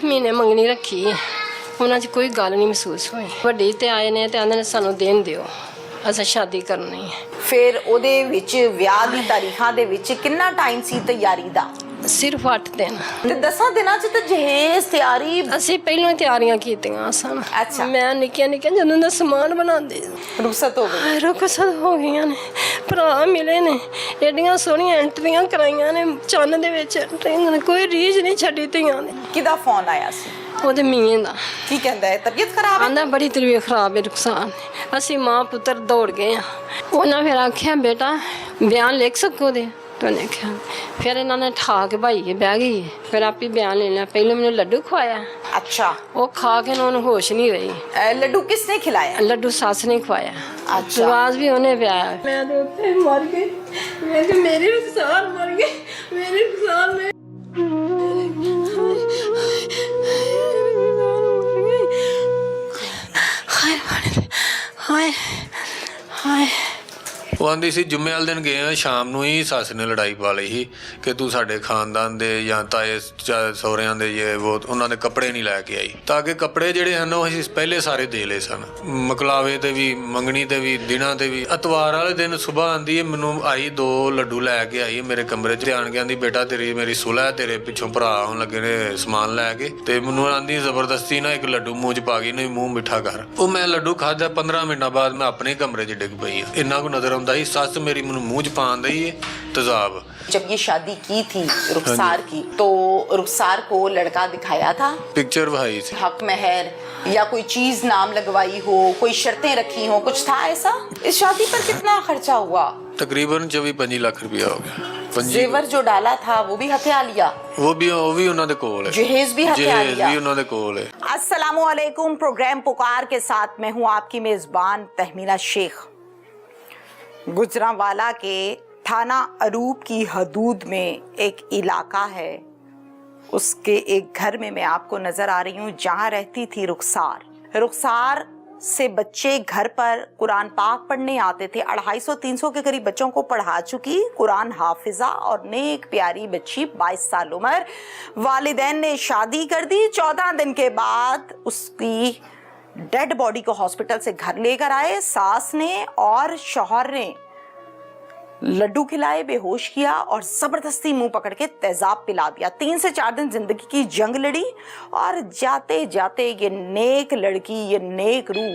ਮਹੀਨੇ ਮੰਗਣੀ ਰੱਖੀ ਹੈ, ਉਹਨਾਂ 'ਚ ਕੋਈ ਗੱਲ ਨਹੀਂ ਮਹਿਸੂਸ ਹੋਈ। ਵੱਡੇ ਤੇ ਆਏ ਨੇ ਤੇ ਆਂਦੇ ਨੇ ਸਾਨੂੰ ਦੇਣ ਦਿਓ, ਅਸੀਂ ਸ਼ਾਦੀ ਕਰਨੀ ਹੈ। ਫਿਰ ਉਹਦੇ ਵਿੱਚ ਵਿਆਹ ਦੀ ਤਾਰੀਖਾਂ ਦੇ ਵਿੱਚ ਕਿੰਨਾ ਟਾਈਮ ਸੀ ਤਿਆਰੀ ਦਾ? ਸਿਰਫ 8 ਦਿਨ। ਤੇ 10 ਦਿਨਾਂ 'ਚ ਤਾਂ ਜਹੇਜ਼ ਤਿਆਰੀ ਅਸੀਂ ਪਹਿਲਾਂ ਹੀ ਤਿਆਰੀਆਂ ਕੀਤੀਆਂ ਸਨ। ਅੱਛਾ। ਮੈਂ ਨਿੱਕੀਆਂ ਜਦੋਂ ਦਾ ਸਮਾਨ ਬਣਾਉਂਦੀ ਰੁਖਸਤ ਹੋ ਗਈ। ਰੁਖਸਤ ਹੋ ਗਈਆਂ ਨੇ, ਭਰਾ ਮਿਲੇ ਨੇ, ਐਡੀਆਂ ਸੋਹਣੀਆਂ ਐਂਟਰੀਆਂ ਕਰਾਈਆਂ ਨੇ, ਚੰਨ ਦੇ ਵਿੱਚ ਐਂਟਰੀਆਂ ਨੇ, ਕੋਈ ਰੀਝ ਨਹੀਂ ਛੱਡੀ ਧੀਆਂ ਨੇ। ਕਿਹਦਾ ਫੋਨ ਆਇਆ ਸੀ? ਉਹਦੇ ਮੀਆਂ ਦਾ। ਕੀ ਕਹਿੰਦਾ ਹੈ? ਤਬੀਅਤ ਖਰਾਬ ਹੈ? ਆਂਦਾ ਬੜੀ ਤਬੀਅਤ ਖਰਾਬ ਹੈ ਰੁਖਸਾਰ। ਅਸੀਂ ਮਾਂ ਪੁੱਤਰ ਦੌੜ ਗਏ ਆ। ਉਹਨਾਂ ਫਿਰ ਆਖਿਆ ਬੇਟਾ ਬਿਆਨ ਲਿਖ ਸਕੋ ਦੇ। तो उन्हें क्या फिर इन्होंने ठा के भाई के बह गई है। फिर आप ही बयान ले लिया। पहले मैंने लड्डू खवाया। अच्छा। वो खा के उन्होंने होश नहीं रही। लड्डू किसने खिलाया? लड्डू सास ने खवाया। अच्छा। आवाज भी उन्हें पे आया। मैं तो मर गई, मेरी रुखसार मर गई, मेरी रुखसार में हाय हाय। ਉਹ ਆਂਦੀ ਸੀ ਜੁਮੇ ਵਾਲੇ ਦਿਨ ਗਏ ਆ, ਸ਼ਾਮ ਨੂੰ ਹੀ ਸੱਸ ਨੇ ਲੜਾਈ ਪਾ ਲਈ ਸੀ ਕਿ ਤੂੰ ਸਾਡੇ ਖਾਨਦਾਨ ਦੇ ਜਾਂ ਤਾਏ ਸਹੁਰਿਆਂ ਦੇ ਜੇ ਉਹ ਉਹਨਾਂ ਦੇ ਕੱਪੜੇ ਨਹੀਂ ਲੈ ਕੇ ਆਈ। ਤਾਂ ਕਿ ਕੱਪੜੇ ਜਿਹੜੇ ਹਨ ਉਹ ਅਸੀਂ ਪਹਿਲੇ ਸਾਰੇ ਦੇ ਲਏ ਸਨ, ਮਕਲਾਵੇ ਤੇ ਵੀ, ਮੰਗਣੀ ਤੇ ਵੀ, ਦਿਨਾਂ ਤੇ ਵੀ। ਐਤਵਾਰ ਵਾਲੇ ਦਿਨ ਸੁਬਾਹ ਆਂਦੀ ਹੈ ਮੈਨੂੰ ਆਈ 2 ਲੱਡੂ ਲੈ ਕੇ ਆਈ ਮੇਰੇ ਕਮਰੇ 'ਚ ਆਣ ਕੇ ਆਂਦੀ ਬੇਟਾ ਤੇਰੀ ਮੇਰੀ ਸੁਲ੍ਹਾ, ਤੇਰੇ ਪਿੱਛੋਂ ਭਰਾ ਆਉਣ ਲੱਗੇ ਨੇ ਸਮਾਨ ਲੈ ਕੇ। ਤੇ ਮੈਨੂੰ ਆਂਦੀ ਜ਼ਬਰਦਸਤੀ ਨਾ ਇੱਕ ਲੱਡੂ ਮੂੰਹ 'ਚ ਪਾ ਗਈ, ਨਹੀਂ ਮੂੰਹ ਮਿੱਠਾ ਕਰ। ਉਹ ਮੈਂ ਲੱਡੂ ਖਾਧਾ, 15 ਮਿੰਟਾਂ ਬਾਅਦ ਮੈਂ ਆਪਣੇ ਕਮਰੇ 'ਚ ਡਿੱਗ ਪਈ ਆ। ਇੰਨਾ ਕੁ ਨਜ਼ਰ ਆਉਂਦਾ ਸੀ ਸੱਸ मेरी मुझे मुँह पान दी है तेजाब। जब ये शादी की थी रुखसार की तो रुखसार को लड़का दिखाया था? पिक्चर भाई थी। हक मेहर या कोई चीज नाम लगवाई हो, कोई शर्तें रखी हो, कुछ था ऐसा? इस शादी पर कितना खर्चा हुआ? तकरीबन 24-25 लाख रुपया हो गया। जेवर जो डाला था वो भी हथिया लिया? वो भी उन्हों दे कोल है। जहेज भी हथिया लिया? भी उन्हों दे कोल है। अस्सलामुअलैकुम। प्रोग्राम पुकार के साथ मैं हूँ आपकी मेजबान तहमीना शेख। गुजरांवाला के थाना अरूब की हदूद में एक इलाका है, उसके एक घर में मैं आपको नज़र आ रही हूँ जहाँ रहती थी रुखसार। रुखसार से बच्चे घर पर कुरान पाक पढ़ने आते थे। 250-300 के करीब बच्चों को पढ़ा चुकी कुरान हाफिजा और नेक प्यारी बच्ची 22 साल उम्र। वालिदैन ने शादी कर दी। 14 दिन के बाद उसकी डेड बॉडी को हॉस्पिटल से घर लेकर आए। सास ने और शौहर ने लड्डू खिलाए, बेहोश किया और जबरदस्ती मुंह पकड़ के तेजाब पिला दिया। 3 से 4 दिन जिंदगी की जंग लड़ी और जाते जाते ये नेक लड़की, ये नेक रूह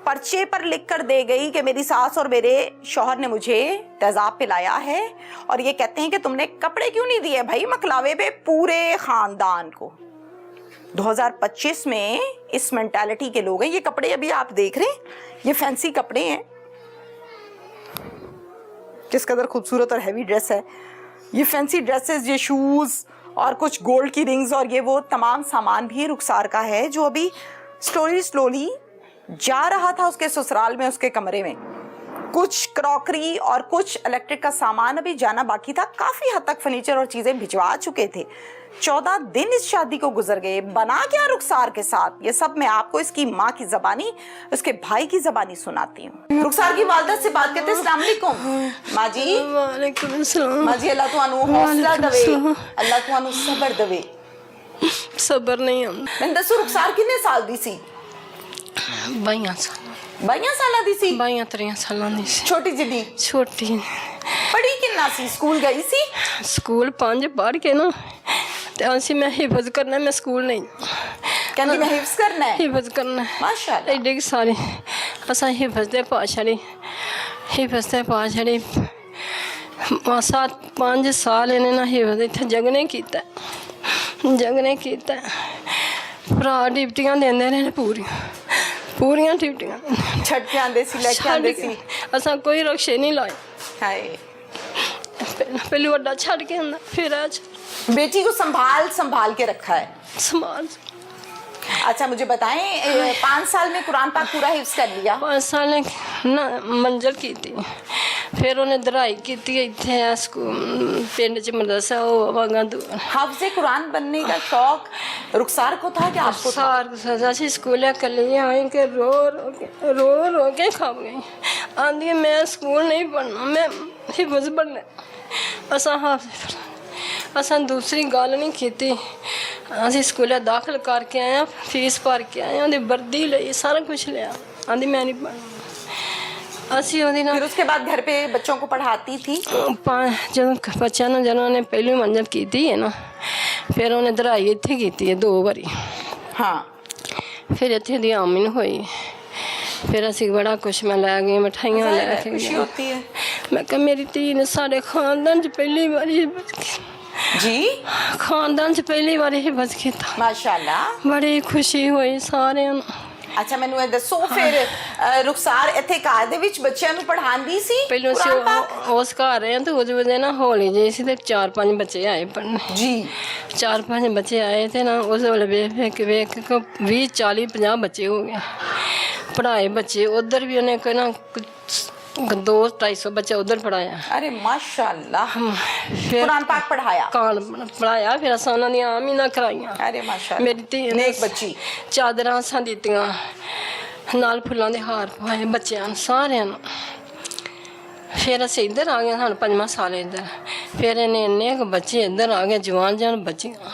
पर्चे पर लिख कर दे गई कि मेरी सास और मेरे शौहर ने मुझे तेजाब पिलाया है। और ये कहते हैं कि तुमने कपड़े क्यों नहीं दिए भाई मकलावे पे पूरे खानदान को। 2025 में इस मेंटालिटी के लोग हैं। ये कपड़े अभी आप देख रहे हैं, ये फैंसी कपड़े हैं, किस कदर खूबसूरत और हैवी ड्रेस है। ये फैंसी ड्रेसेस, ये शूज़ और कुछ गोल्ड की रिंग्स और ये वो तमाम सामान भी रुखसार का है जो अभी स्लोली जा रहा था उसके ससुराल में, उसके कमरे में। कुछ क्रॉकरी और कुछ इलेक्ट्रिक का सामान अभी जाना बाकी था। काफ़ी हद तक फर्नीचर और चीज़ें भिजवा चुके थे। 14 दिन इस शादी को गुजर गए। बना क्या रुखसार के साथ, ये सब मैं आपको इसकी माँ की ज़बानी, उसके भाई की ज़बानी सुनाती हूँ। रुखसार की वालिदा से बात करते हैं। अस्सलाम वालेकुम माँ जी। वालेकुम अस्सलाम। माँ जी अल्लाह तुहानू हौसला दवे, अल्लाह तुहानू सबर दवे। सबर नहीं आंदा। मैं दसो रुखसार कितने साल दी सी? 22 साल। 22 साल दी सी? 22-23 साल दी सी। छोटी जिदी? छोटी। पढ़ी कितना सी? स्कूल गई सी? स्कूल 5 पढ़ के ना ते असी मैं हिफज करना, मैं स्कूल नहीं कहंदी मैं हिफ्ज करना है। हिफज करना माशाअल्लाह। एडे सारे असा हिफज दे पा छड़ी, हिफज दे पा छड़ी। 5 साल इन्हें ना हिफज इत्थे जगने कीता, जगने कीता। भरा डिप्टियां देंदे रहे पूरियां डिप्टियां छड़ के आंदे सी, लेके आंदे सी। असा कोई रक्षे नहीं लाए। हाय। पहले वड्डा छड़ के आंदा, फिर आज बेटी को संभाल के रखा है। समाज। अच्छा मुझे बताएं, 5 साल में कुरान पाक पूरा हिफ्ज कर लिया? 5 साल ने ना मंजर की थी, फिर उन्हें दराई की थी इतने स्कूल पिंड च मदरसा वो वांगा दूर। हाफिज़े कुरान बनने का शौक रुखसार को था कि आपको था? सजा सी स्कूल कली आई के रो के खा गई। आंधी मैं स्कूल नहीं पढ़ना, मैं हिफज बनना। असा हाफिज असा दूसरी गल नहीं की। ਅਸੀਂ ਸਕੂਲੇ ਦਾਖਲ ਕਰਕੇ ਆਏ ਆ, ਫੀਸ ਭਰ ਕੇ ਆਏ ਆ, ਉਹਦੀ ਵਰਦੀ ਲਈ, ਸਾਰਾ ਕੁਝ ਲਿਆ। ਆਂਦੀ ਮੈਂ ਨਹੀਂ ਪੜ੍ਹਨਾ। ਅਸੀਂ ਉਹਦੇ ਨਾਲ फिर उसके बाद घर पे बच्चों को पढ़ाती थी? ਜਦੋਂ ਬੱਚਿਆਂ ਨੂੰ ਜਦੋਂ ਉਹਨੇ ਪਹਿਲੀ ਮੰਜ਼ਿਲ ਕੀਤੀ ਹੈ ਨਾ, ਫਿਰ ਉਹਨੇ ਦਰਾਈ ਇੱਥੇ ਕੀਤੀ ਹੈ 2 ਵਾਰੀ। हाँ। ਫਿਰ ਇੱਥੇ ਦੀ ਆਮਨ ਹੋਈ। ਫਿਰ ਅਸੀਂ ਬੜਾ ਕੁਛ ਮੈਂ ਲੈ ਗਈ, ਮਿਠਾਈਆਂ ਲੈ ਕੇ खुशी ਗਈ। होती है ਮੈਂ ਕਿਹਾ ਮੇਰੀ ਧੀ ਨੇ ਸਾਡੇ ਖਾਨਦਾਨ 'ਚ ਪਹਿਲੀ ਵਾਰੀ जी। ਖਾਨਦਾਨ 'ਚ ਪਹਿਲੀ ਵਾਰੀ ਹੀ ਬਚ ਕੀਤਾ। माशाल्लाह। ਬੜੀ ਖੁਸ਼ੀ ਹੋਈ ਸਾਰਿਆਂ ਨੂੰ। ਅੱਛਾ, ਮੈਨੂੰ ਇਹ ਦੱਸੋ ਫਿਰ ਰੁਖਸਾਰ ਇੱਥੇ ਘਰ ਦੇ ਵਿੱਚ ਬੱਚਿਆਂ ਨੂੰ ਪੜ੍ਹਾਉਂਦੀ ਸੀ? ਪਹਿਲਾਂ ਅਸੀਂ ਕੁਰਾਨ ਪਾਕ? ਉਸ ਘਰ ਰਹੇ ਤੇ ਉਹਦੇ ਵਜੇ ਨਾ ਹੌਲੀ ਜਿਹੀ ਸੀ ਤੇ 4-5 ਬੱਚੇ ਆਏ ਪੜ੍ਹਨ। ਜੀ। 4-5 ਬੱਚੇ ਆਏ ਤੇ ਨਾ ਉਸ ਵੇਲੇ ਵੇਖ ਕੇ 20 40 50 ਬੱਚੇ ਹੋ ਗਏ ਪੜ੍ਹਾਏ ਬੱਚੇ। ਉਧਰ ਵੀ ਉਹਨੇ ਕੋਈ ਨਾ 200-250 ਬੱਚੇ उधर पढ़ाया। अरे माशाल्लाह। फिर कुरान पाक पढ़ाया? कान पढ़ाया। फिर असां उन्हां दी आमीना कराईयां। अरे माशाल्लाह। मेरी धी नेक बच्ची। चादरां असां दित्तियां, नाल फुल्लां दे हार पाए बच्चियां नूं सारियां नूं। फिर असीं इधर आ गए, सानूं 5वां साल इधर। फिर इन्ने इन्ने बच्चे इधर आ गए, जवान जान बच्चियां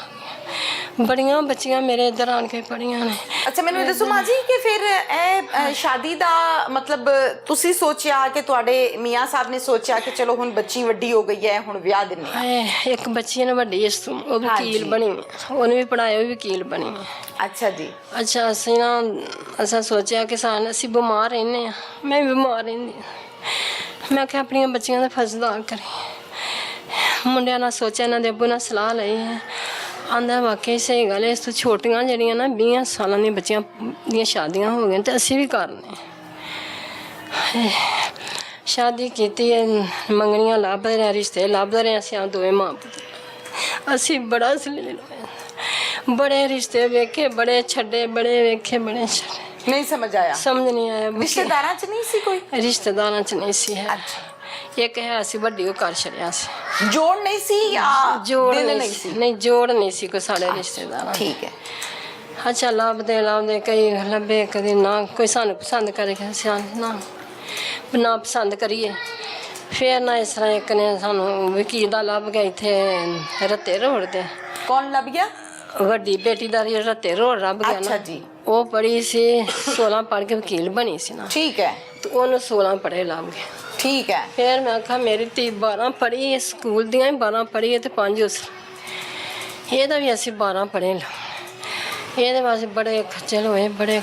बड़ियां बच्चियां मेरे इधर आन के पढ़ियां ने। ਅੱਛਾ, ਮੈਨੂੰ ਇਹ ਦੱਸੋ ਮਾਂ ਜੀ ਕਿ ਫਿਰ ਇਹ ਸ਼ਾਦੀ ਦਾ ਮਤਲਬ ਤੁਸੀਂ ਸੋਚਿਆ ਕਿ ਤੁਹਾਡੇ ਮੀਆਂ ਸਾਹਿਬ ਨੇ ਸੋਚਿਆ ਕਿ ਚਲੋ ਹੁਣ ਬੱਚੀ ਵੱਡੀ ਹੋ ਗਈ ਹੈ, ਹੁਣ ਵਿਆਹ ਦਿੰਨੇ ਆ? ਇੱਕ ਬੱਚੀ ਨੇ ਵੱਡੀ ਇਸ ਤੋਂ ਉਹ ਵਕੀਲ ਬਣੀ, ਉਹਨੇ ਵੀ ਪੜ੍ਹਾਇਆ, ਉਹ ਵੀ ਵਕੀਲ ਬਣੀ। ਅੱਛਾ ਜੀ। ਅੱਛਾ, ਅਸਾਂ ਸੋਚਿਆ ਕਿ ਅਸੀਂ ਬਿਮਾਰ ਰਹਿੰਦੇ ਹਾਂ, ਮੈਂ ਵੀ ਬਿਮਾਰ ਰਹਿੰਦੀ ਹਾਂ। ਮੈਂ ਕਿਹਾ ਆਪਣੀਆਂ ਬੱਚੀਆਂ ਦਾ ਫਰਜ਼ ਅਦਾ ਕਰੀ। ਮੁੰਡਿਆਂ ਨਾਲ ਸੋਚਿਆ, ਇਹਨਾਂ ਦੇ ਅੱਬੂ ਨਾਲ ਸਲਾਹ ਲਈ ਹੈ। ਆਂਦਾ ਵਾਕਈ ਸਹੀ ਗੱਲ ਹੈ, ਇਸ ਤੋਂ ਛੋਟੀਆਂ ਜਿਹੜੀਆਂ ਨਾ 20 ਸਾਲਾਂ ਦੀਆਂ ਬੱਚੀਆਂ ਦੀਆਂ ਸ਼ਾਦੀਆਂ ਹੋ ਗਈਆਂ ਤੇ ਅਸੀਂ ਵੀ ਕਰਨੇ। ਸ਼ਾਦੀ ਕੀਤੀ ਹੈ, ਮੰਗਣੀਆਂ ਲੱਭਦੇ ਰਹੇ, ਰਿਸ਼ਤੇ ਲੱਭਦੇ ਰਹੇ। ਅਸੀਂ ਦੋਵੇਂ ਮਾਂ ਪੁੱਤ ਅਸੀਂ ਬੜਾ ਸਲੀਲ ਹੋਏ, ਬੜੇ ਰਿਸ਼ਤੇ ਵੇਖੇ, ਬੜੇ ਛੱਡੇ, ਬੜੇ ਵੇਖੇ, ਬੜੇ ਛੱਡੇ। ਨਹੀਂ ਸਮਝ ਆਇਆ? ਸਮਝ ਨਹੀਂ ਆਇਆ। ਰਿਸ਼ਤੇਦਾਰਾਂ 'ਚ ਨਹੀਂ ਸੀ ਕੋਈ? ਰਿਸ਼ਤੇਦਾਰਾਂ 'ਚ ਨਹੀਂ ਸੀ ਹੈ। ਅੱਛਾ। ਇੱਕ ਹੈ ਅਸੀਂ ਵੱਡੀ ਉਹ ਕਰ ਛੜਿਆ ਸੀ। ਜੋੜ ਨਹੀਂ ਸੀ ਜਾਂ ਜੋੜ ਦਿਲ ਨਹੀਂ ਸੀ? ਨਹੀਂ, ਜੋੜ ਨਹੀਂ ਸੀ ਕੋਈ ਸਾਡੇ ਰਿਸ਼ਤੇਦਾਰਾਂ। ਠੀਕ ਹੈ। ਅੱਛਾ, ਲੱਭਦੇ ਕਈ ਲੱਭੇ, ਕਦੇ ਨਾ ਕੋਈ ਸਾਨੂੰ ਪਸੰਦ ਕਰੇ, ਨਾ ਪਸੰਦ ਕਰੀਏ। ਫਿਰ ਨਾ ਇਸ ਤਰ੍ਹਾਂ ਇੱਕ ਨੇ ਸਾਨੂੰ ਵਕੀਲ ਦਾ ਲੱਭ ਗਿਆ ਇੱਥੇ ਰੱਤੇ ਰੋਡ ਤੇ। ਕੌਣ ਲੱਭ ਗਿਆ? ਵੱਡੀ ਬੇਟੀ ਦਾ ਰੱਤੇ ਰੋਡ ਲੱਭ ਗਿਆ ਅੱਛਾ ਨਾ। ਜੀ। ਉਹ ਪੜ੍ਹੀ ਸੀ 16 ਪੜ੍ਹ ਕੇ ਵਕੀਲ ਬਣੀ ਸੀ ਨਾ। ਠੀਕ ਹੈ। ਤੇ ਉਹਨੂੰ 16 ਪੜ੍ਹੇ ਲੱਭ ਗਏ। ਠੀਕ ਹੈ। ਫਿਰ ਮੈਂ ਆਖਿਆ ਮੇਰੀ ਧੀ 12 ਪੜ੍ਹੀ ਹੈ, ਸਕੂਲ ਦੀਆਂ ਵੀ 12 ਪੜ੍ਹੀ ਹੈ ਤੇ 5 ਉਸ ਇਹਦਾ ਵੀ ਅਸੀਂ 12 ਪੜ੍ਹੇ ਲਾ। ਇਹਦੇ ਵਾਸਤੇ ਬੜੇ ਖੱਜਲ ਹੋਏ, ਬੜੇ।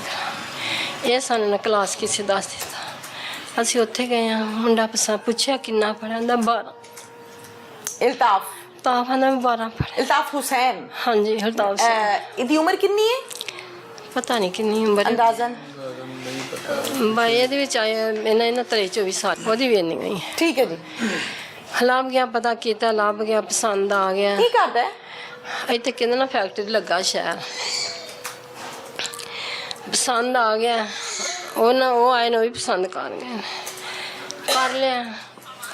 ਇਹ ਸਾਨੂੰ ਨਾ ਕਲਾਸ ਕਿਸੇ ਦੱਸ ਦਿੱਤਾ। ਅਸੀਂ ਉੱਥੇ ਗਏ ਹਾਂ, ਮੁੰਡਾ ਪੁੱਛਿਆ ਕਿੰਨਾ ਪੜ੍ਹਿਆ? ਹੁੰਦਾ 12। ਇਲਤਾਫ? ਤਾਫ ਆਂਦਾ 12 ਪੜ੍ਹਿਆ। ਇਲਤਾਫ ਹੁਸੈਨ? ਹਾਂਜੀ, ਹਲਤਾਫ ਸਿੰਘ। ਇਹਦੀ ਉਮਰ ਕਿੰਨੀ ਹੈ? ਪਤਾ ਨਹੀਂ ਕਿੰਨੀ ਉਮਰ ਹੈ ਅੰਦਾਜ਼ਨ? ਬਾਈ ਇਹਦੇ ਵਿੱਚ ਆਇਆ ਇਹਨਾਂ 23-24 ਸਾਲ। ਉਹਦੀ ਵੀ ਇੰਨੀ ਗਈ। ਠੀਕ ਹੈ ਜੀ। ਲੱਭ ਗਿਆ, ਪਤਾ ਕੀਤਾ, ਲੱਭ ਗਿਆ, ਪਸੰਦ ਆ ਗਿਆ। ਕੀ ਕਰਦਾ ਹੈ? ਇੱਥੇ ਕਹਿੰਦੇ ਨਾ ਫੈਕਟਰੀ ਲੱਗਾ ਸ਼ਹਿਰ। ਪਸੰਦ ਆ ਗਿਆ, ਉਹ ਆਏ ਨੇ, ਉਹ ਵੀ ਪਸੰਦ ਕਰ ਗਏ, ਕਰ ਲਿਆ।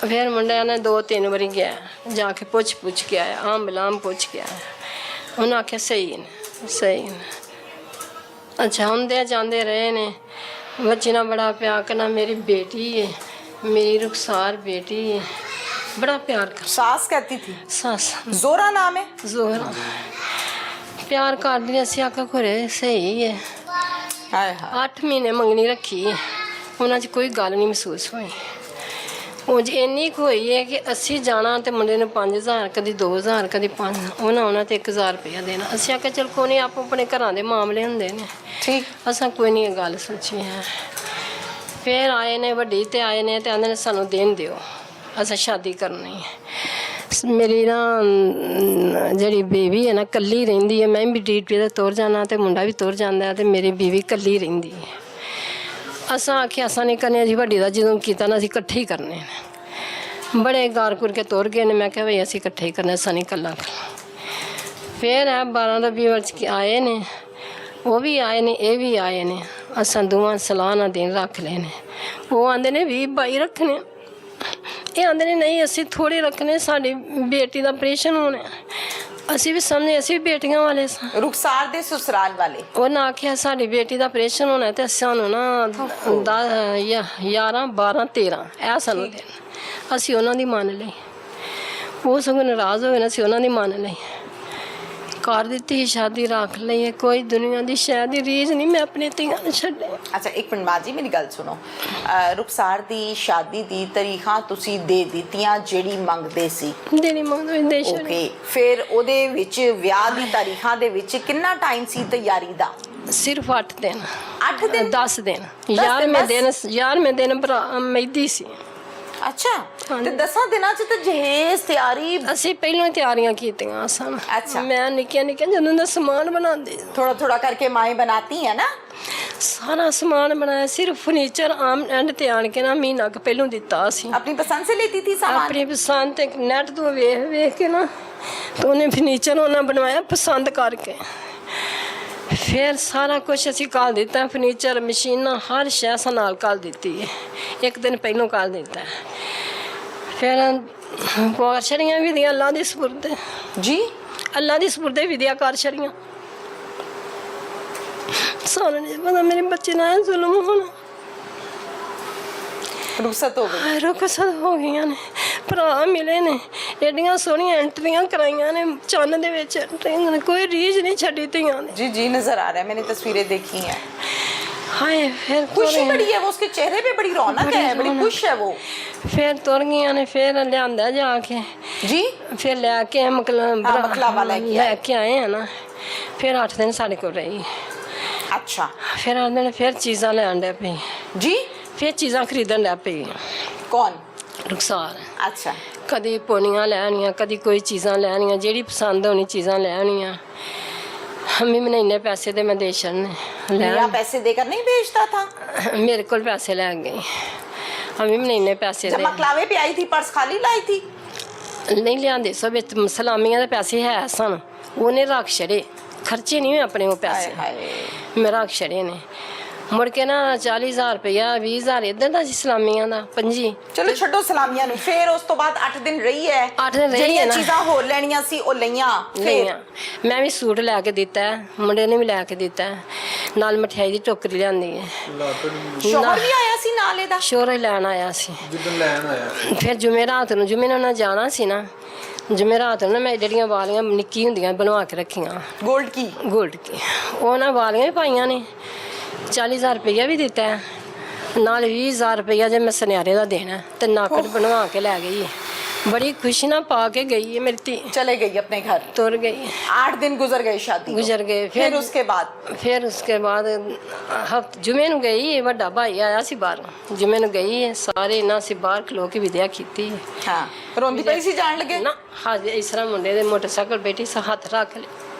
ਫਿਰ ਮੁੰਡਿਆਂ ਨੇ 2-3 ਵਾਰੀ ਗਿਆ, ਜਾ ਕੇ ਪੁੱਛ ਕੇ ਆਇਆ, ਆਮ ਪੁੱਛ ਕੇ ਆਇਆ। ਉਹਨੇ ਆਖਿਆ ਸਹੀ ਨੇ, ਸਹੀ ਨੇ। ਅੱਛਾ, ਹੁੰਦੇ ਜਾਂਦੇ ਰਹੇ ਨੇ। ਬੱਚੇ ਨਾਲ ਬੜਾ ਪਿਆਰ ਕਰਨਾ। ਮੇਰੀ ਬੇਟੀ ਹੈ, ਮੇਰੀ ਰੁਖਸਾਰ ਬੇਟੀ ਹੈ, बड़ा प्यार कर। सास कहती थी? सास जोरा नाम है? जोरा प्यार कर दिया। आखा घरे सही है। 8 महीने मंगनी रखी है, उन्होंने कोई गल नहीं महसूस हुई। उंज इन्नी होई है कि असी जाना तो मुंडे ने 5000 कभी 2000 कभी 5 उन्होंने तो 1000 रुपया देना। असी आख्या चल कोई नहीं, आप अपने घर के मामले होंगे ने, ठीक असा कोई नहीं गल सोची है। फिर आए ने वड्डी ते आए ने ते आंदे ने सानू देन दिओ, असा शादी करनी है। मेरी ना जी बेबी है ना कल्ली रहिंदी है। मैं भी ड्यूटी ते तुर जाना तो मुंडा भी तुर जाता है, तो मेरी बीवी कल्ली रहिंदी है। असा आख्या असा नहीं करने जी, वड्डी दा जदों कीता ना असीं इकट्ठे ही करने ने। बड़े गार गुर के तुर गए ने। मैं कहा भाई असीं इकट्ठे ही करने, असा नहीं कल्ला करना। फिर 12 रबी वर्ष आए ने, वो भी आए ने, ये भी आए ने। असा दोवां सलाह ना दिन रख लेने। वो आंदे ने 20-22 रखने, ये आंदे ने नहीं असी थोड़े रखने, साड़ी बेटी का ऑपरेशन होना। असी भी समझे असी भी बेटियां वाले सा। रुखसार दे ससुराल वाले उन्हें आख्या साड़ी बेटी का ऑपरेशन होना तो सानू ना 11-12-13 ऐ सानू देना। असी उन्हों दी मान ली। वो सगों नाराज़ हो गए, असी उन्हों दी मान ली। ਕਰ ਦਿੱਤੀ ਸ਼ਾਦੀ ਰੱਖ ਲਈ ਹੈ। ਕੋਈ ਦੁਨੀਆ ਦੀ ਸ਼ਾਇਦ ਦੀ ਰੀਝ ਨਹੀਂ ਮੈਂ ਆਪਣੀ ਧੀਆਂ ਨੂੰ ਛੱਡੇ। ਅੱਛਾ ਇੱਕ ਮਿੰਟ ਮਾਂ ਜੀ ਮੇਰੀ ਗੱਲ ਸੁਣੋ, ਰੁਖਸਾਰ ਦੀ ਸ਼ਾਦੀ ਦੀ ਤਰੀਕਾਂ ਤੁਸੀਂ ਦੇ ਦਿੱਤੀਆਂ ਜਿਹੜੀ ਮੰਗਦੇ ਸੀ? ਦੇਣੀ ਮੰਗਦੇ ਦੇ ਛੱਡੇ। ਓਕੇ, ਫਿਰ ਉਹਦੇ ਵਿੱਚ ਵਿਆਹ ਦੀ ਤਾਰੀਖਾਂ ਦੇ ਵਿੱਚ ਕਿੰਨਾ ਟਾਈਮ ਸੀ ਤਿਆਰੀ ਦਾ? ਸਿਰਫ 8 ਦਿਨ। 8 ਦਿਨ? 10 ਦਿਨ। 11ਵੇਂ ਦਿਨ ਮਹਿੰਦੀ ਸੀ। ਅੱਛਾ, ਤੇ 10 ਦਿਨਾਂ ਚ ਤਾਂ ਜਹੇਜ਼ ਤਿਆਰੀ ਅਸੀਂ ਪਹਿਲਾਂ ਹੀ ਤਿਆਰੀਆਂ ਕੀਤੀਆਂ ਸਨ। ਅੱਛਾ। ਮੈਂ ਨਿੱਕੀਆਂ ਜਦੋਂ ਦਾ ਸਮਾਨ ਬਣਾਉਂਦੀ थोड़ा थोड़ा करके माएँ बनाती है ना? ਸਾਰਾ ਸਮਾਨ ਬਣਾਇਆ। ਸਿਰਫ ਫਰਨੀਚਰ ਆਮ ਐਂਡ ਤੇ ਆਣ ਕੇ ਨਾ ਮਹੀਨਾ ਕੁ ਪਹਿਲੋਂ ਦਿੱਤਾ ਸੀ। अपनी पसंद से लेती थी सामान? ਆਪਣੀ ਪਸੰਦ ਤੇ ਨੈਟ ਤੋਂ ਵੇਖ ਕੇ ਨਾ ਤੇ ਉਹਨੇ ਫਰਨੀਚਰ ਉਹਨਾਂ ਬਣਵਾਇਆ ਪਸੰਦ ਕਰਕੇ। ਫਿਰ ਸਾਰਾ ਕੁਝ ਅਸੀਂ ਘੱਲ ਦਿੱਤਾ, ਫਰਨੀਚਰ ਮਸ਼ੀਨਾਂ ਹਰ ਸ਼ੈ ਨਾਲ ਘੱਲ ਦਿੱਤੀ ਹੈ। ਇੱਕ ਦਿਨ ਪਹਿਲੋਂ ਘੱਲ ਦਿੱਤਾ। ਫਿਰ ਕਰ ਛੜੀਆਂ ਵਿਧੀਆਂ ਅੱਲਾ ਦੀ ਸਪੁਰਦ जी, ਅੱਲਾ ਦੀ ਸਪੁਰਦ ਵਿਧੀਆਂ ਕਰ ਛੜੀਆਂ। ਸਾਨੂੰ ਨਹੀਂ ਪਤਾ ਮੇਰੇ ਬੱਚੇ ਨਾਲ ਜ਼ੁਲਮ ਹੋਣਾ। रुखसत हो गई? ਰੁਖਸਤ ਹੋ ਗਈਆਂ ਨੇ। ਭਰਾ ਮਿਲੇ ਨੇ, ਐਡੀਆਂ ਸੋਹਣੀਆਂ ਐਂਟਰੀਆਂ ਕਰਾਈਆਂ ਨੇ ਚੰਨ ਦੇ ਵਿੱਚ। ਐਂਟਰੀਆਂ ਨੇ ਕੋਈ ਰੀਝ ਨਹੀਂ ਛੱਡੀ ਧੀਆਂ ਨੇ। जी जी नजर आ रहा है, मैंने तस्वीरें देखी हैं। ਹਾਏ ਫਿਰ खुशी बड़ी है वो, उसके चेहरे पे बड़ी रौनक है, बड़ी खुश है वो। ਫਿਰ ਤੁਰ ਗਈਆਂ ਨੇ। ਫਿਰ ਲਿਆਂਦਾ ਜਾ ਕੇ जी, ਫਿਰ ਲੈ ਕੇ ਮਕਲਾਵਾ ਲੈ ਕੇ ਆਏ ਆ ਨਾ। ਫਿਰ 8 ਦਿਨ ਸਾਡੇ ਕੋਲ ਰਹੀ। अच्छा ਫਿਰ ਆਂਦੇ ਨੇ ਫਿਰ ਚੀਜ਼ਾਂ ਲੈਣ ਲੱਗ ਪਈ। जी, ਫਿਰ ਚੀਜ਼ਾਂ ਖਰੀਦਣ ਲੱਗ ਪਈ कौन? ਰੁਖਸਾਰ। अच्छा, ਕਦੀ ਪੋਨੀਆਂ ਲੈਣੀਆਂ, ਕਦੀ ਕੋਈ ਚੀਜ਼ਾਂ ਲੈਣੀਆਂ, ਜਿਹੜੀ ਪਸੰਦ ਹੋਣੀ ਚੀਜ਼ਾਂ ਲੈਣੀਆਂ। ਹਮੀ मैंने इन्ने पैसे दे मैं दे छड़ने मियाँ पैसे देकर नहीं भेजता था? मेरे को पैसे ले गई। हमी मैंने इन्ने पैसे जब दे मकलावे पे आई थी पर्स खाली लाई थी? नहीं लिया सब सलामियां दे पैसे है सन, उन्हें रख छड़े। खर्चे नहीं हुए अपने वो पैसे, मैं रख छड़े ने। मुड़ के ना 40,000 रुपया 20,000 इधर ਦਾ ਸੀ ਸਲਾਮੀਆਂ ਦਾ 25। ਚਲੋ ਛੱਡੋ ਸਲਾਮੀਆਂ ਨੂੰ। ਫਿਰ ਉਸ ਤੋਂ ਬਾਅਦ 8 ਦਿਨ ਰਹੀ ਹੈ। 8 ਦਿਨ ਰਹੀ ਹੈ ਜਿਹੜੀਆਂ ਨਾ। ਚੀਜ਼ਾਂ ਹੋਰ ਲੈਣੀਆਂ ਸੀ ਉਹ ਲਈਆਂ। ਲਈਆਂ। ਮੈਂ ਵੀ ਸੂਟ ਲੈ ਕੇ ਦਿੱਤਾ, ਮੁੰਡੇ ਨੇ ਵੀ ਲੈ ਕੇ ਦਿੱਤਾ, ਨਾਲ ਮਠਿਆਈ ਦੀ ਟੋਕਰੀ ਲਿਆਂਦੀ ਹੈ। ਸ਼ੋਹਰ ਵੀ ਆਇਆ ਸੀ ਨਾਲ ਇਹਦਾ? ਸ਼ੋਹਰ ਲੈਣ ਆਇਆ ਸੀ। ਜਿੱਦਣ ਲੈਣ ਆਇਆ ਫਿਰ ਜੁਮੇ ਰਾਤ ਨੂੰ ਉਹਨਾਂ ਜਾਣਾ ਸੀ ਨਾ, ਜੁਮੇ ਰਾਤ ਨੂੰ ਮੈਂ ਜਿਹੜੀਆਂ ਵਾਲੀਆਂ ਨਿੱਕੀ ਹੁੰਦੀਆਂ ਬਣਵਾ ਕੇ ਰੱਖੀਆਂ ਗੋਲਡ ਕੀ? ਗੋਲਡ ਕੀ, ਉਹ ਨਾ ਵਾਲੀਆਂ ਵੀ ਪਾਈਆਂ ਨੇ। 40,000 ਰੁਪਇਆ ਵੀ ਦਿੱਤਾ, ਨਾਲ 20,000 ਰੁਪਇਆ ਜੇ ਮੈਂ ਸੁਨਿਆਰੇ ਦਾ ਦੇਣਾ, ਤੇ ਨਾਕਟ ਬਣਵਾ ਕੇ ਲੈ ਗਈ। बड़ी खुशी ना पा के गई है मेरी धी। चले गई अपने घर? तुर गई। 8 दिन गुजर गए शादी गुजर गए। फिर उसके बाद? फिर उसके बाद जुमे ਨੂੰ गई, ਵੱਡਾ भाई आया सी बाहर, जुमे ਨੂੰ गई है, सारे इन्ना सी बाहर खलो के विद्या कीती। हाँ, रोंदी पई सी जान लगे ना? हाँ, इस तरह मुंडे दे मोटरसाइकिल बेटी सा हाथ रख ले।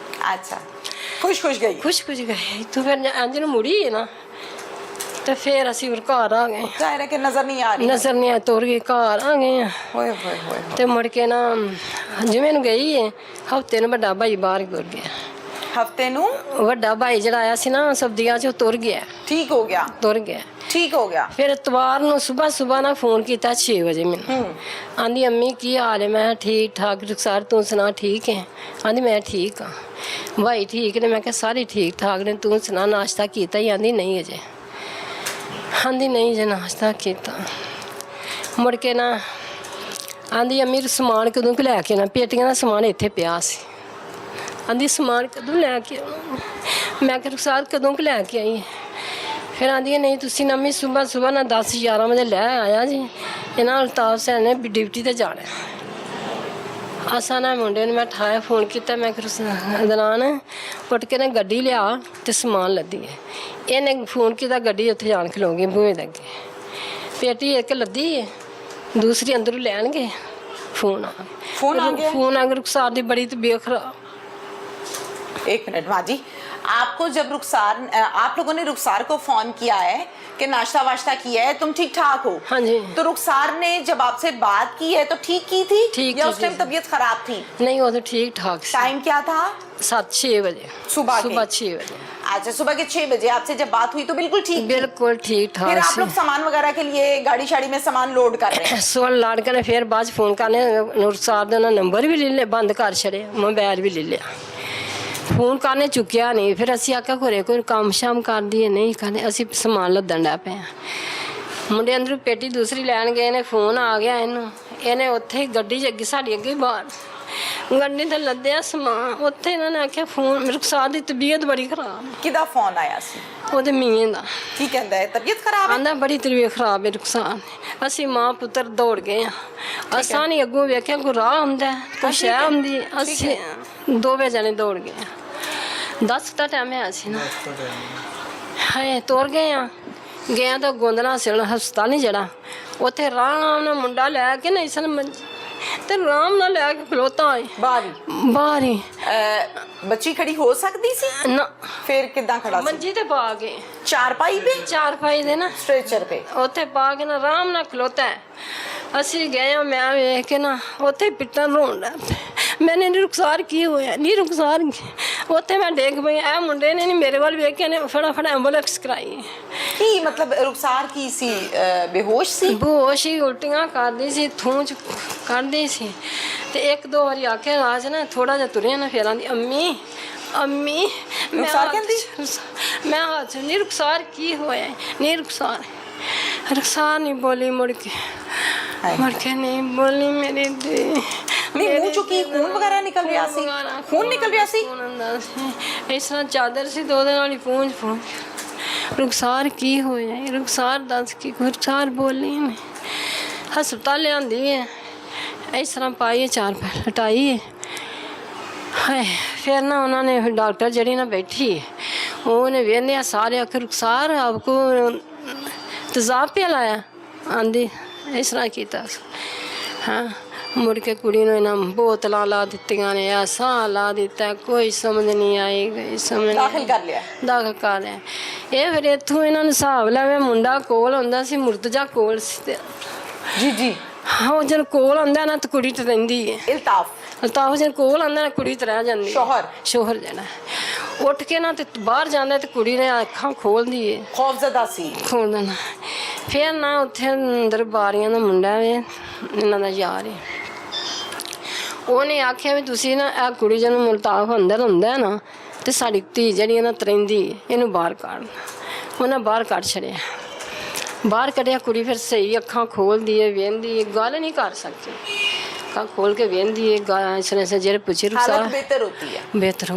अच्छा, खुश खुश गई? खुश खुश गई। तो फिर इंज ਨੂੰ ਮੁੜੀ है ना, तो फिर असी घर आ गए। जाहिर है कि नजर नहीं आ रही। नजर नहीं आ, तुर गई, घर आ गए। होए होए होए। ते मुड़ के ना जिवें ਨੂੰ गई है, हफ्ते ਨੂੰ ਵੱਡਾ भाई बाहर तुर गया। हफ्ते ਨੂੰ ਵੱਡਾ ਭਾਈ ਜਿਹੜਾ ਆਇਆ ਸੀ ਨਾ ਸਬਜ਼ੀਆਂ 'ਚ, ਤੁਰ ਗਿਆ। ठीक हो गया? ਤੁਰ ਗਿਆ। ठीक हो गया। ਫਿਰ ਇਤਵਾਰ ਨੂੰ ਸਵੇਰ ਨਾ ਫੋਨ ਕੀਤਾ 6 ਵਜੇ ਮੈਨੂੰ। ਆਂਦੀ ਅੰਮੀ ਕੀ ਹਾਲ ਹੈ? ਮੈਂ ਠੀਕ ਠਾਕ। ਰੁਖਸਾਰ ਤੂੰ ਸੁਣਾ, ਠੀਕ ਹੈ? ਆਂਦੀ ਮੈਂ ਠੀਕ ਹਾਂ। ਭਾਈ ਠੀਕ ਨੇ? ਮੈਂ ਕਿਹਾ ਸਾਰੇ ਠੀਕ ਠਾਕ ਨੇ, ਤੂੰ ਸੁਣਾ ਨਾਸ਼ਤਾ ਕੀਤਾ? ਹੀ ਆਂਦੀ ਨਹੀਂ ਅਜੇ। ਆਂਦੀ ਨਹੀਂ ਜੇ ਨਾਸ਼ਤਾ ਕੀਤਾ। ਮੁੜ ਕੇ ਨਾ ਆਂਦੀ ਅੰਮੀ ਸਮਾਨ ਕਦੋਂ ਕੁ ਲੈ ਕੇ ਨਾ, ਪੇਟੀਆਂ ਦਾ ਸਮਾਨ ਇੱਥੇ ਪਿਆ ਸੀ। ਆਂਦੀ ਸਮਾਨ ਕਦੋਂ ਲੈ ਕੇ ਆਉਣਾ? ਮੈਂ ਕਿਹਾ ਰੁਖਸਾਰ ਕਦੋਂ ਕੁ ਲੈ ਕੇ ਆਈ? ਫਿਰ ਆਂਦੀ ਨਹੀਂ ਤੁਸੀਂ ਨਾ ਅੰਮੀ ਸਵੇਰ ਨਾ 10-11 ਵਜੇ ਲੈ ਆਇਆ ਜੀ, ਇਹਨਾਂ ਅਲਤਾਫ ਸੈਨ ਨੇ ਡਿਊਟੀ ਤੇ ਜਾਣਾ। ਅਸਾਂ ਨਾ ਮੁੰਡੇ ਨੂੰ ਮੈਂ ਠਾਇਆ, ਫੋਨ ਕੀਤਾ, ਮੈਂ ਕਿਹਾ ਦਲਾਨ ਉੱਠ ਕੇ ਨਾ ਗੱਡੀ ਲਿਆ ਤੇ ਸਮਾਨ ਲੱਦੀ ਹੈ। ਇਹਨੇ ਫੋਨ ਕੀਤਾ, ਗੱਡੀ ਉੱਥੇ ਜਾਣ ਖਲੋ ਗਈ ਬੂਹੇ ਦੇ ਅੱਗੇ। ਪੇਟੀ ਇੱਕ ਲੱਦੀ ਹੈ, ਦੂਸਰੀ ਅੰਦਰੋਂ ਲੈਣਗੇ। फोन आ गया रुखसार दी बड़ी तबीयत खराब। एक मिनट माँ जी, आपको जब रुखसार, आप लोगों ने रुखसार को फोन किया है कि नाश्ता वाश्ता किया है, तुम ठीक ठाक हो? हाँ जी। तो रुखसार ने जब आपसे बात की है तो ठीक की थी? ठीक, या उस टाइम तबीयत खराब थी? नहीं, वो तो ठीक ठाक। टाइम क्या था? 7-6 बजे सुबह 6 बजे। अच्छा, सुबह के 6 बजे आपसे जब बात हुई तो बिल्कुल ठीक? बिल्कुल ठीक ठाक। फिर आप लोग सामान वगैरह के लिए गाड़ी शाड़ी में सामान लोड कर रहे हैं? सोन लाड कर, फिर बाद फोन करने रुखसार का नंबर भी ले लिया, बंद कर छड़े, मोबाइल भी ले लिया। फोन करने चुकिया नहीं। फिर असी आख्या घरे कोई काम शाम कर दिए, नहीं करने, असी समान लदन लग पे। मुंडे अंदरों पेटी दूसरी लैन गए ने, फोन आ गया इन्हें उत्थे गड्डी च अगे साड़ी अगे बाहर ਗੱਡੀ ਤੇ ਲੱਦਿਆ ਸਮਾਨ, ਉੱਥੇ ਇਹਨਾਂ ਨੇ ਆਖਿਆ ਫੋਨ, ਰੁਖਸਾਰ ਦੀ ਤਬੀਅਤ ਬੜੀ ਖਰਾਬ। ਕਿਹਦਾ ਫੋਨ ਆਇਆ ਸੀ? ਉਹਦੇ ਮੀਆਂ ਦਾ। ਕੀ ਕਹਿੰਦਾ ਹੈ? ਤਬੀਅਤ ਖਰਾਬ ਹੈ? ਆਂਦਾ ਬੜੀ ਤਬੀਅਤ ਖਰਾਬ ਹੈ ਰੁਖਸਾਰ ਦੀ। ਅਸੀਂ ਮਾਂ ਪੁੱਤਰ ਦੌੜ ਗਏ ਆ। ਅਸਾਂ ਨਹੀਂ ਅੱਗੋਂ ਵੇਖਿਆ ਕੋਈ ਰਾਹ ਹੁੰਦਾ, ਕੋਈ ਸ਼ਹਿ ਹੁੰਦੀ। ਅਸੀਂ ਦੋਵੇਂ ਜਣੇ ਦੌੜ ਗਏ ਆ। 10 ਦਾ ਟਾਈਮ ਹੈ ਸੀ ਨਾ। ਹਾਏ ਤੁਰ ਗਏ ਆ। ਗਿਆ ਤਾਂ ਗੋਂਦਲਾ ਸਿਵਲ ਹਸਪਤਾਲ ਨਹੀਂ ਜਿਹੜਾ, ਉੱਥੇ ਆਰਾਮ ਨਾਲ ਮੁੰਡਾ ਲੈ ਕੇ ਨਹੀਂ ਸਨ ਮੰਜੀ ਤੇ ਆਰਾਮ ਨਾਲ ਲੈ ਕੇ ਖਲੋਤਾ ਆਏ ਬਾਹਰ ਹੀ। ਬੱਚੀ ਖੜੀ ਹੋ ਸਕਦੀ ਸੀ ਨਾ, ਫਿਰ ਕਿੱਦਾਂ ਖੜਾ ਸੀ? ਮੰਜੀ ਤੇ ਪਾ ਕੇ, ਚਾਰਪਾਈ पे? ਚਾਰਪਾਈ ਦੇ ਨਾ स्ट्रेचर पे? ਉੱਥੇ ਪਾ ਕੇ ਨਾ ਆਰਾਮ ਨਾਲ ਖਲੋਤਾ ਹੈ। ਅਸੀਂ ਗਏ ਆ, ਮੈਂ ਵੇਖ ਕੇ ਨਾ ਉੱਥੇ ਪਿੱਟਣ ਰੋਣ ਲੱਗ ਪਏ। ਮੈਨੇ ਨੀ ਰੁਖਸਾਰ ਕੀ ਹੋਇਆ, ਨੀ ਰੁਖਸਾਰ ਉੱਥੇ ਮੈਂ ਡੇਗ ਪਈ। ਇਹ ਮੁੰਡੇ ਨੇ ਨਹੀਂ ਮੇਰੇ ਵੱਲ ਵੇਖ ਕੇ ਨੇ ਫਟਾਫਟ ਐਂਬੂਲੈਂਸ ਕਰਾਈ। ਕੀ ਮਤਲਬ ਰੁਖਸਾਰ ਕੀ ਸੀ? ਬੇਹੋਸ਼ ਸੀ? ਬੇਹੋਸ਼ ਹੀ, ਉਲਟੀਆਂ ਕਰਦੀ ਸੀ, ਥੂਚ ਕੱਢਦੀ ਸੀ। ਤੇ ਇੱਕ ਦੋ ਵਾਰੀ ਆਖਿਆ ਰਾਜ ਨਾ ਥੋੜਾ ਜਿਹਾ ਤੁਰਿਆ ਨਾ, ਫੇਰ ਆਂਦੀ ਅੰਮੀ ਅੰਮੀ। ਰੁਖਸਾਰ ਕਹਿੰਦੀ? ਮੈਂ ਹੱਥ ਨੀ ਰੁਖਸਾਰ ਕੀ ਹੋਇਆ, ਨੀ ਰੁਖਸਾਰ। ਰੁਖਸਾਰ ਨਹੀਂ ਬੋਲੀ ਮੁੜ ਕੇ ਨਹੀਂ ਬੋਲੀ ਮੇਰੀ ਦੇ। ਨਹੀਂ ਮੂੰਹ ਚੋਂ ਕੀ ਖੂਨ ਵਗੈਰਾ ਨਿਕਲ ਰਿਹਾ ਸੀ? ਖੂਨ ਨਿਕਲ ਰਿਹਾ ਸੀ? ਇਸ ਤਰ੍ਹਾਂ ਚਾਦਰ ਸੀ ਤੇ ਉਹਦੇ ਨਾਲ ਹੀ ਪੂੰਝ ਰੁਖਸਾਰ ਕੀ ਹੋਇਆ, ਰੁਖਸਾਰ ਦੱਸ ਕੀ? ਰੁਖਸਾਰ ਬੋਲੀ ਨਹੀਂ। ਹਸਪਤਾਲ ਲਿਆਂਦੀ ਹੈ, ਇਸ ਤਰ੍ਹਾਂ ਪਾਈ, 4 ਪੈਰ ਹਟਾਈ ਹੈ। ਹਾਏ ਫਿਰ ਨਾ ਉਹਨਾਂ ਨੇ ਡਾਕਟਰ ਜਿਹੜੀ ਨਾ ਬੈਠੀ ਹੈ, ਉਹਨੇ ਵੇਖਦੇ ਆ ਸਾਰੇ ਆਖਰ ਰੁਖਸਾਰ ਆਪਕੋ ਤੇਜ਼ਾਬ ਪਿਆ ਲਾਇਆ ਆਂਦੀ, ਇਸ ਤਰ੍ਹਾਂ ਕੀਤਾ। ਹਾਂ ਮੁੜ ਕੇ ਕੁੜੀ ਨੂੰ ਇਹਨਾਂ ਬੋਤਲਾਂ ਲਾ ਦਿੱਤੀਆਂ ਨੇ, ਆ ਸਾਹ ਲਾ ਦਿੱਤਾ, ਕੋਈ ਸਮਝ ਨਹੀਂ ਆਈ, ਕੋਈ ਸਮਝ ਨਹੀਂ। ਦਾਖਲ ਕਰ ਲਿਆ? ਦਾਖਲ ਕਰ ਲਿਆ। ਇਹ ਫਿਰ ਇੱਥੋਂ ਇਹਨਾਂ ਨੂੰ ਹਿਸਾਬ ਲਾਵੇ, ਮੁੰਡਾ ਕੋਲ ਹੁੰਦਾ ਸੀ, ਮੁਰਤਜਾ ਕੋਲ ਸੀ ਤੇ ਜੀ ਹਾਂ ਉਹ ਜਦ ਕੋਲ ਆਉਂਦਾ ਨਾ ਤਾਂ ਕੁੜੀ ਤੇ ਰਹਿੰਦੀ ਹੈ। ਇਲਤਾਫ ਤਾਂ ਉਹ ਜਦ ਕੋਲ ਆਉਂਦਾ ਨਾ ਕੁੜੀ ਤੇ ਰਹਿ ਜਾਂਦੀ। ਸ਼ੋਹਰ ਜਿਹੜਾ ਉੱਠ ਕੇ ਨਾ ਤੇ ਬਾਹਰ ਜਾਂਦਾ ਤੇ ਕੁੜੀ ਨੇ ਅੱਖਾਂ ਖੋਲਦੀ ਹੈ, ਖੌਫਜ਼ਦਾ ਸੀ। ਖੋਲ ਦੇਣਾ। ਫਿਰ ਨਾ ਉੱਥੇ ਅੰਦਰ ਬਾਰੀਆਂ ਦਾ ਮੁੰਡਾ ਵੇ, ਇਹਨਾਂ ਦਾ ਯਾਰ ਹੈ, ਉਹਨੇ ਆਖਿਆ ਵੀ ਤੁਸੀਂ ਨਾ ਇਹ ਕੁੜੀ ਜਿਹਨੂੰ ਮੁਲਤਾਫ ਅੰਦਰ ਹੁੰਦਾ ਨਾ ਤੇ ਸਾਡੀ ਧੀ ਜਿਹੜੀ ਨਾ ਤਰੰਦੀ, ਇਹਨੂੰ ਬਾਹਰ ਕੱਢ। ਉਹਨਾਂ ਬਾਹਰ ਕੱਢ ਛੜਿਆ। ਬਾਹਰ ਕੱਢਿਆ, ਕੁੜੀ ਫਿਰ ਸਹੀ ਅੱਖਾਂ ਖੋਲਦੀ ਹੈ, ਵੇਂਦੀ ਹੈ, ਗੱਲ ਨਹੀਂ ਕਰ ਸਕਦੀ। ਅੱਖਾਂ ਖੋਲ ਕੇ ਵੇਂਦੀ ਹੈ, ਇਸ ਤਰ੍ਹਾਂ ਜਿਹੜੇ ਪੁੱਛੇ ਹਾਲਤ ਬਿਹਤਰ ਹੋਤੀ ਹੈ। ਬਿਹਤਰ